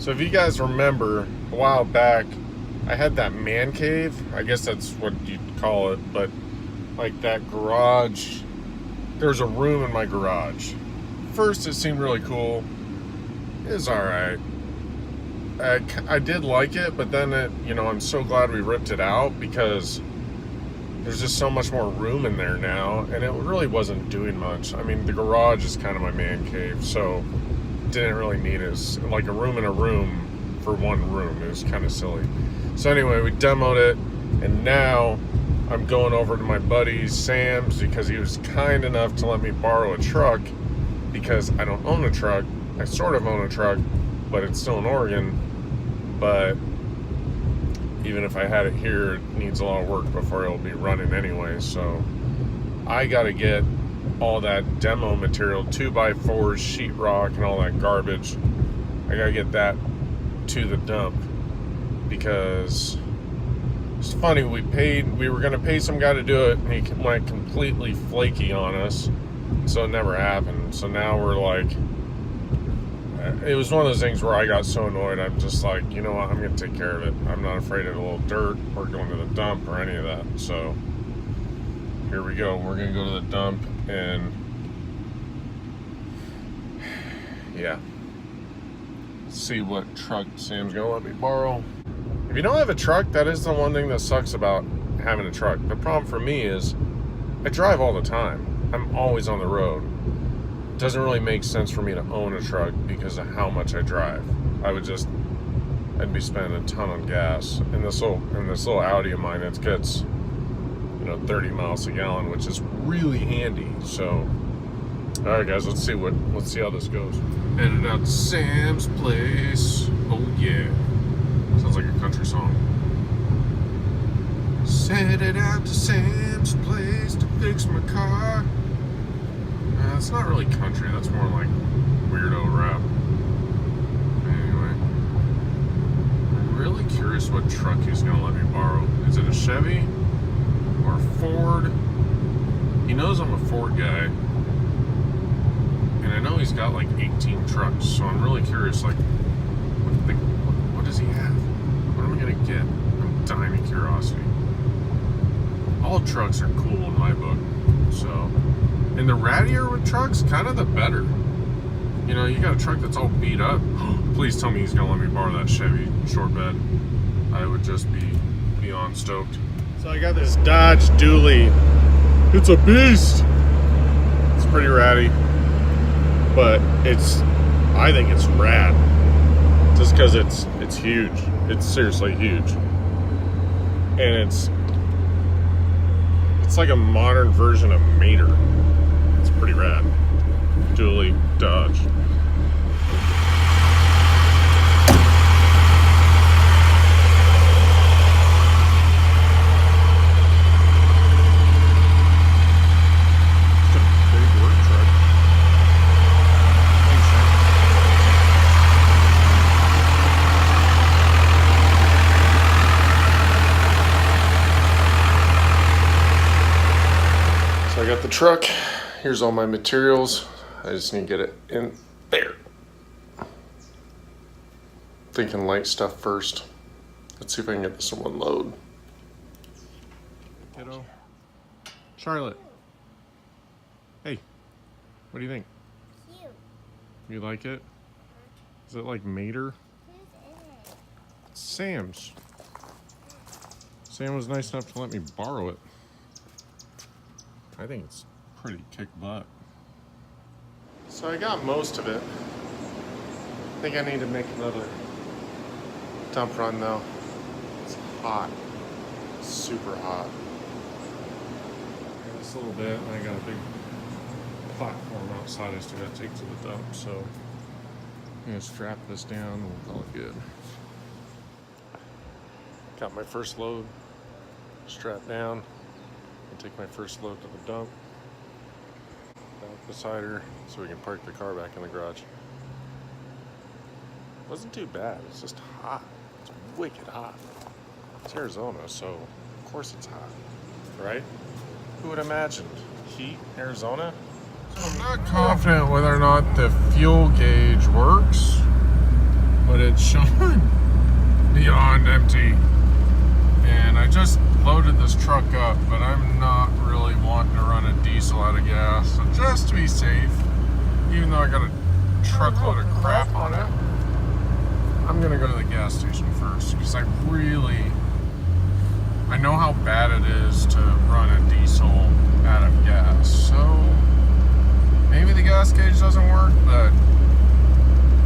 So if you guys remember, a while back, I had that man cave. I guess that's what you'd call it, but like that garage. There's a room in my garage. First, it seemed really cool. It was alright. I did like it, but then I'm so glad we ripped it out because there's just so much more room in there now, and it really wasn't doing much. I mean, the garage is kind of my man cave, so didn't really need it. It's like a room in a room for one room. It was kind of silly. So anyway, we demoed it, and now I'm going over to my buddy Sam's because he was kind enough to let me borrow a truck because I don't own a truck. I sort of own a truck, but it's still in Oregon. But even if I had it here, it needs a lot of work before it'll be running anyway. So I got to get all that demo material, 2x4s, sheetrock, and all that garbage. I got to get that to the dump because it's funny. We were going to pay some guy to do it, and he went completely flaky on us. So it never happened. So now we're like, it was one of those things where I got so annoyed. I'm just like, you know what? I'm going to take care of it. I'm not afraid of a little dirt or going to the dump or any of that. So here we go. We're going to go to the dump and yeah, see what truck Sam's going to let me borrow. If you don't have a truck, that is the one thing that sucks about having a truck. The problem for me is I drive all the time. I'm always on the road. It doesn't really make sense for me to own a truck because of how much I drive. I'd be spending a ton on gas. In this little Audi of mine, it gets 30 miles a gallon, which is really handy. So, all right, guys, let's see how this goes. Headed out to Sam's place. Oh yeah, sounds like a country song. Headed out to Sam's place to fix my car. It's not really country. That's more like weirdo rap. Anyway, I'm really curious what truck he's gonna let me borrow. Is it a Chevy or a Ford? He knows I'm a Ford guy, and I know he's got like 18 trucks. So I'm really curious, like, what does he have? What am I gonna get? I'm dying of curiosity. All trucks are cool in my book, so. And the rattier with trucks, kind of the better. You got a truck that's all beat up. Please tell me he's gonna let me borrow that Chevy short bed. I would just be beyond stoked. So I got this Dodge Dually. It's a beast. It's pretty ratty, but I think it's rad. Just because it's huge. It's seriously huge, and it's like a modern version of Mater. It's pretty rad. Dually Dodge. It's a big work truck. Thanks, Sam. So I got the truck. Here's all my materials. I just need to get it in there. Thinking light stuff first. Let's see if I can get this in one load. Kiddo. Charlotte. Hey, what do you think? Cute. You like it? Is it like Mater? Who's in it? It's Sam's. Sam was nice enough to let me borrow it. I think it's pretty kick butt. So I got most of it. I think I need to make another dump run though. It's hot. It's super hot. I got this little bit, and I got a big platform outside I still gotta take to the dump, so I'm gonna strap this down and we'll call it good. Got my first load strapped down. I'll take my first load to the dump. Back beside her so we can park the car back in the garage. Wasn't too bad, it's just hot. It's wicked hot. It's Arizona, so of course it's hot, right? Who would imagine? Heat, Arizona? So I'm not confident whether or not the fuel gauge works. but it's showing beyond empty. And I just loaded this truck up, but I'm not really wanting to run a diesel out of gas. So just to be safe, even though I got a truckload of crap on it, I'm gonna go to the gas station first because I know how bad it is to run a diesel out of gas. So maybe the gas gauge doesn't work, but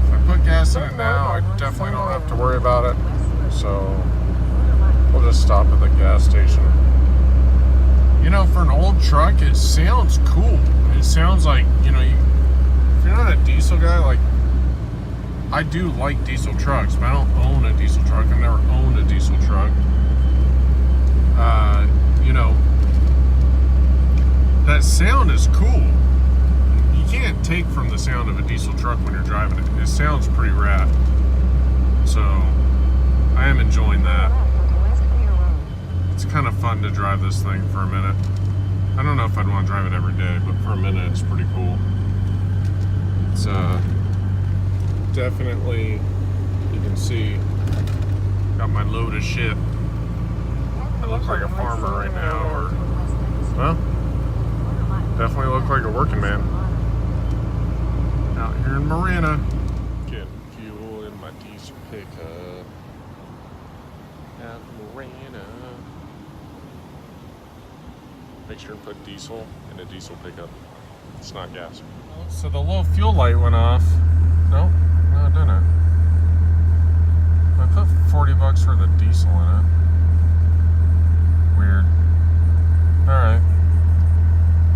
if I put gas in it now, I definitely don't have to worry about it. So we'll just stop at the gas station. You know, for an old truck, it sounds cool. It sounds like, you know, if you're not a diesel guy, like, I do like diesel trucks, but I don't own a diesel truck. I've never owned a diesel truck. You know, that sound is cool. You can't take from the sound of a diesel truck when you're driving it. It sounds pretty rad. So, I am enjoying that. It's kind of fun to drive this thing for a minute. I don't know if I'd want to drive it every day, but for a minute it's pretty cool. It's definitely, you can see, got my load of shit. I look like a farmer right now, or, well, definitely look like a working man. Out here in Marana. Getting fuel in my diesel pickup. Out in Marana. Make sure to put diesel in a diesel pickup. It's not gas. So the little fuel light went off. Nope, no, it didn't. I put $40 for the diesel in it. Weird. Alright.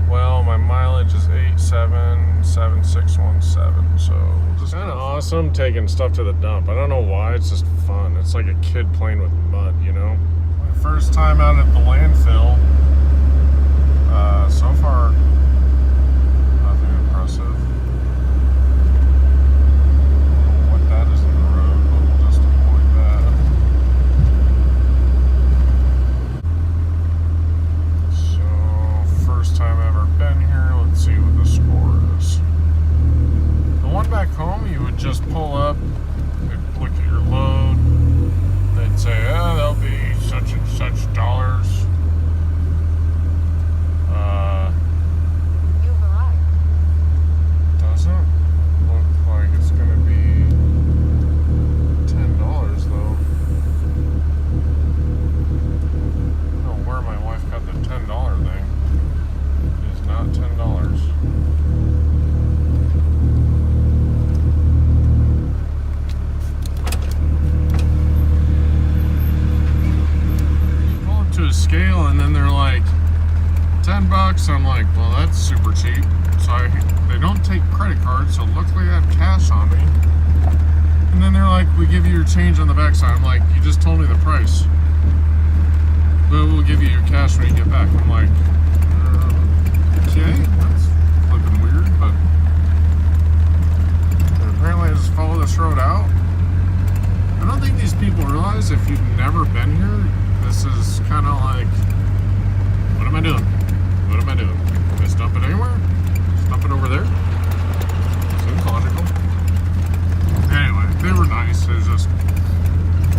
Well, my mileage is 8,77617, so it's kind of awesome taking stuff to the dump. I don't know why, it's just fun. It's like a kid playing with mud, you know? My first time out at the landfill. So far, nothing impressive. What that is in the road, but we'll just avoid that. So, first time ever been here. Let's see what the score is. The one back home, you would just pull up, they'd look at your load, they'd say, oh, there'll be such and such dollars. Doesn't look like it's going to be $10 though. I don't know where my wife got the $10 thing. It is not $10. You pull up to a scale and then they're like, $10. I'm like, well, that's super cheap. So they don't take credit cards, so luckily I have cash on me. And then they're like, we give you your change on the backside. I'm like, you just told me the price. But we'll give you your cash when you get back. I'm like, okay, that's flipping weird, but apparently I just follow this road out. I don't think these people realize if you've never been here, this is kind of like, what am I doing? What am I doing? Can I dump it anywhere? Dump it over there? Seems logical. Anyway, they were nice. It was just,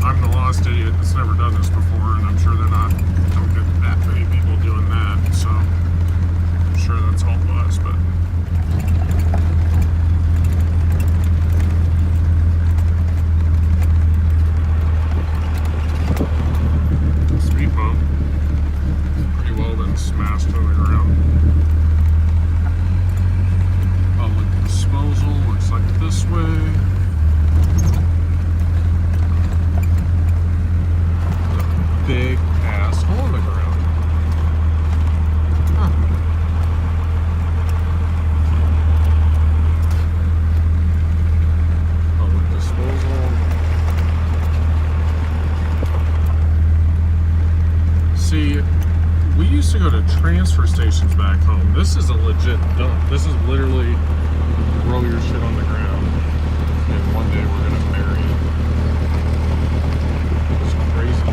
I'm the lost idiot that's never done this before, and I'm sure don't get that many people doing that, so I'm sure that's all it was, but speed bump. Pretty well been smashed to the ground. Public disposal looks like this way. Big ass hole in the ground. Huh. Public disposal. See, we used to go to transfer stations back home. This is a legit dump. This is literally throw your shit on the ground, and one day we're gonna bury it. It's crazy.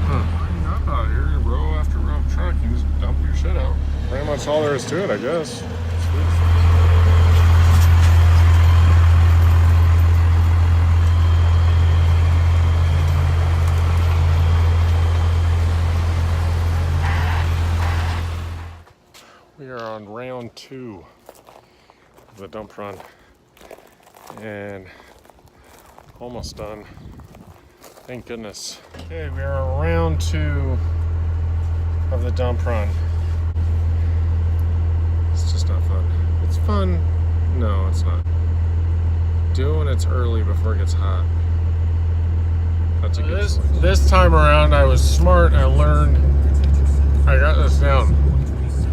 Huh. Lining up out here. That's all there is to it, I guess. We are on round 2 of the dump run and almost done. Thank goodness. Okay, we are on round 2 of the dump run. It's just not fun. It's fun. No, it's not. Do when it's early before it gets hot. That's a good sign. This time around, I was smart. I learned. I got this down.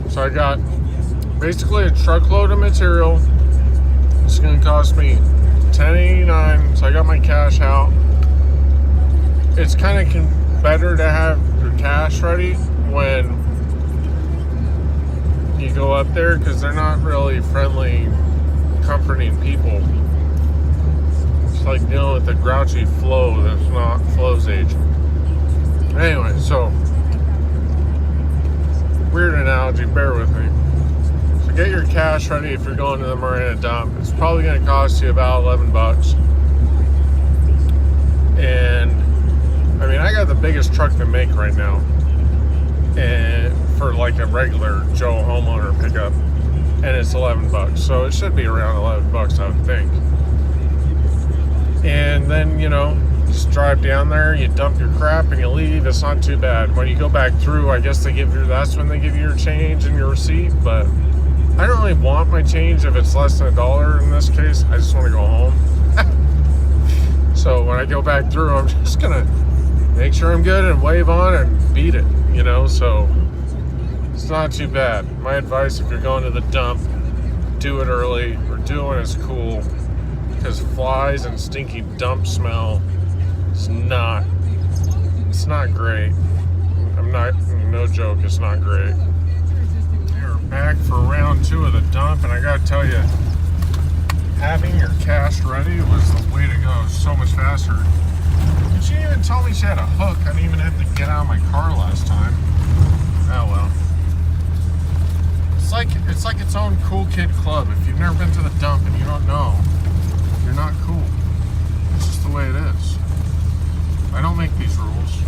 So I got basically a truckload of material. It's going to cost me $10.89. So I got my cash out. It's kind of better to have your cash ready when you go up there, because they're not really friendly, comforting people. It's like dealing with the grouchy Flo that's not Flo's age. Anyway, so weird analogy, bear with me. So get your cash ready if you're going to the Marana Dump. It's probably going to cost you about $11. And I mean, I got the biggest truck to make right now, and for like a regular Joe homeowner pickup, and it's $11. So it should be around $11, I would think. And then, you know, just drive down there, you dump your crap, and you leave. It's not too bad. When you go back through, I guess that's when they give you your change and your receipt. But I don't really want my change if it's less than $1 in this case. I just want to go home. So when I go back through, I'm just gonna make sure I'm good and wave on and beat it, you know. So it's not too bad. My advice, if you're going to the dump, do it early, or do it when it's cool, because flies and stinky dump smell, it's not great. No joke, it's not great. We're back for round 2 of the dump, and I gotta tell you, having your cash ready was the way to go. So much faster. And she didn't even tell me she had a hook. I didn't even have to get out of my car last time. Oh well. It's like its own cool kid club. If you've never been to the dump and you don't know, you're not cool. It's just the way it is. I don't make these rules.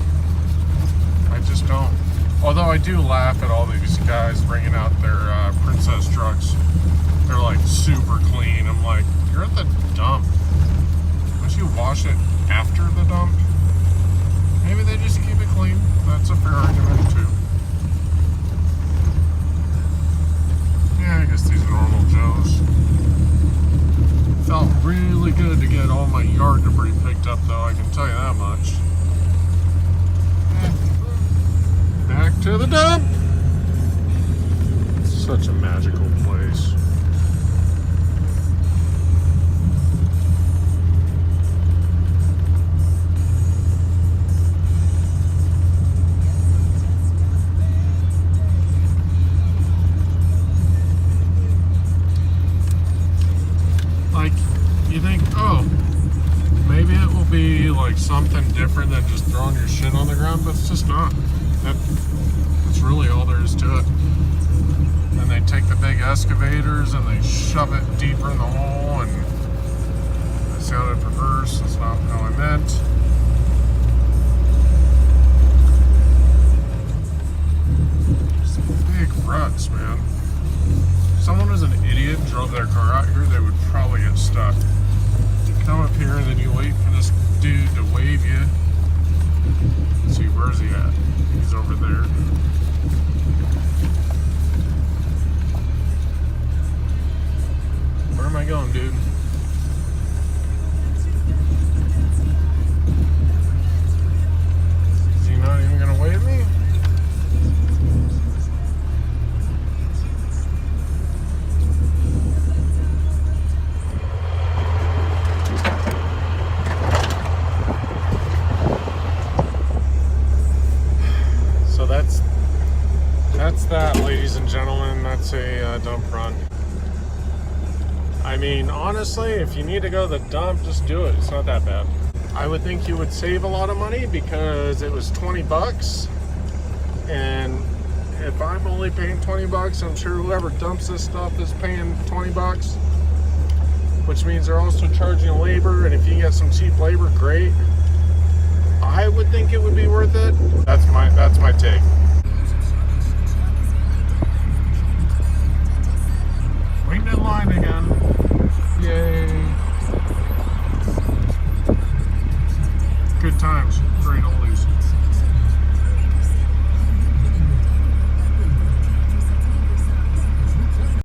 I just don't. Although I do laugh at all these guys bringing out their princess trucks. They're like super clean. I'm like, you're at the dump. Don't you wash it after the dump? Maybe they just keep it clean. That's a fair argument too. Yeah, I guess these are normal Joes. Felt really good to get all my yard debris picked up, though, I can tell you that much. Back to the dump! It's such a magical place. Like, you think, oh, maybe it will be like something different than just throwing your shit on the ground, but it's just not. That's really all there is to it. Then they take the big excavators and they shove it deeper in the hole, and that sounded perverse. That's not how I meant. Just big ruts, man. If someone was an idiot and drove their car out here, they would probably get stuck. You come up here and then you wait for this dude to wave you. Let's see, where's he at? He's over there. Where am I going, dude? Is he not even gonna wave me? That's that, ladies and gentlemen. That's a dump run. I mean, honestly, if you need to go to the dump, just do it. It's not that bad. I would think you would save a lot of money because it was $20, and if I'm only paying 20 bucks, I'm sure whoever dumps this stuff is paying 20 bucks, which means they're also charging labor. And if you get some cheap labor, great. I would think it would be worth it. That's my take. Waiting in line again. Yay. Good times. Great oldies.